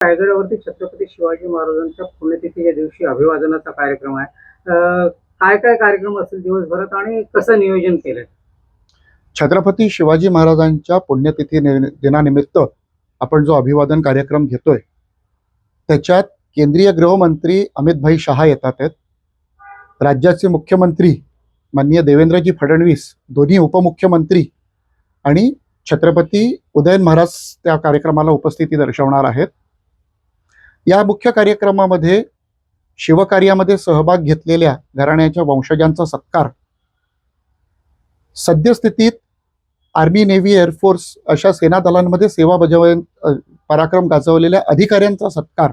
रायगडावरती छत्रपती शिवाजी महाराजांच्या पुण्यतिथीच्या दिवशी अभिवादनाचा कार्यक्रम आहे. काय काय कार्यक्रम असतील दिवसभरात आणि कसं नियोजन केलंय? छत्रपती शिवाजी महाराजांच्या पुण्यतिथी दिनानिमित्त आपण जो अभिवादन कार्यक्रम घेतोय त्याच्यात केंद्रीय गृहमंत्री अमित शहा येतात आहेत. राज्याचे मुख्यमंत्री माननीय देवेंद्रजी फडणवीस, दोन्ही उपमुख्यमंत्री आणि छत्रपती उदयन महाराज त्या कार्यक्रमाला उपस्थिती दर्शवणार आहेत. या मुख्य कार्यक्रमामध्ये शिवकार्यामध्ये सहभाग घेतलेल्या घराण्याच्या वंशजांचा सत्कार, सद्यस्थितीत आर्मी, नेव्ही, एअरफोर्स अशा सेना दलांमध्ये सेवा पराक्रम गाजवलेल्या अधिकाऱ्यांचा सत्कार,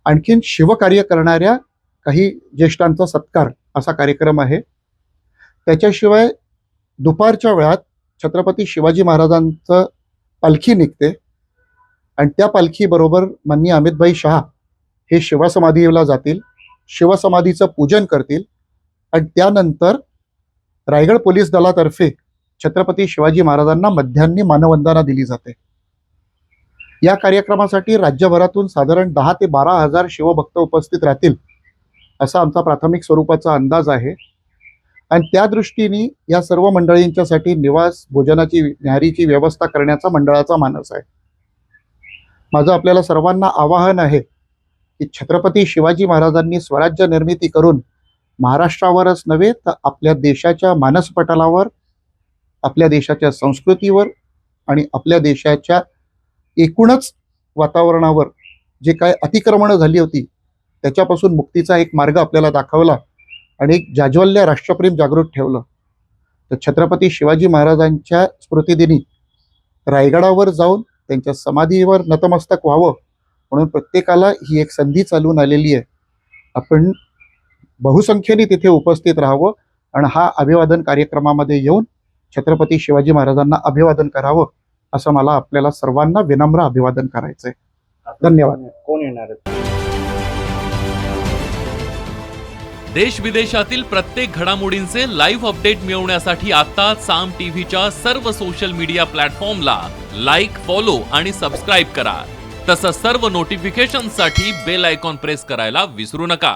आणखीन शिवकार्य करणाऱ्या काही ज्येष्ठांचा सत्कार असा कार्यक्रम आहे. त्याच्याशिवाय दुपारच्या वेळात छत्रपती शिवाजी महाराजांचं पालखी निघते आणि त्या पालखीबरोबर माननीय अमित शहा हे शिवसमाधीला जातील, शिवसमाधीचं पूजन करतील आणि त्यानंतर रायगड पोलीस दलातर्फे छत्रपती शिवाजी महाराजांना मध्यान्ही मानवंदना दिली जाते. या कार्यक्रमासाठी राज्यभरातून साधारण 10 ते 12 हजार शिवभक्त उपस्थित राहतील असा आमचा प्राथमिक स्वरूपाचा अंदाज आहे. आणि त्या दृष्टीने या सर्व मंडळींच्यासाठी निवास, भोजनाची, न्याहारीची व्यवस्था करण्याचा मंडळाचा मानस आहे. माझं आपल्याला सर्वांना आवाहन आहे की छत्रपती शिवाजी महाराजांनी स्वराज्य निर्मिती करून महाराष्ट्रावरच नव्हे तर आपल्या देशाच्या मानसपटलावर, आपल्या देशाच्या संस्कृतीवर आणि आपल्या देशाच्या एकूणच वातावरणावर जे काय अतिक्रमणं झाली होती त्याच्यापासून मुक्तीचा एक मार्ग आपल्याला दाखवला आणि एक जाज्वल्य राष्ट्रप्रेम जागृत ठेवलं. तर छत्रपती शिवाजी महाराजांच्या स्मृतिदिनी रायगडावर जाऊन त्यांच्या समाधीवर नतमस्तक व्हावं म्हणून प्रत्येकाला ही एक संधी चालून आलेली आहे. आपण बहुसंख्येने तिथे उपस्थित राहावं आणि हा अभिवादन कार्यक्रमामध्ये येऊन छत्रपती शिवाजी महाराजांना अभिवादन करावं असं मला आपल्याला सर्वांना विनम्र अभिवादन करायचंय. धन्यवाद. कोण येणार आहे? देश विदेशातील प्रत्येक घडामोडींचे लाईव्ह अपडेट मिळवण्यासाठी आता साम टीव्हीच्या सर्व सोशल मीडिया प्लॅटफॉर्मला लाईक, फॉलो आणि सबस्क्राईब करा. तसंच सर्व नोटिफिकेशनसाठी बेल आयकॉन प्रेस करायला विसरू नका.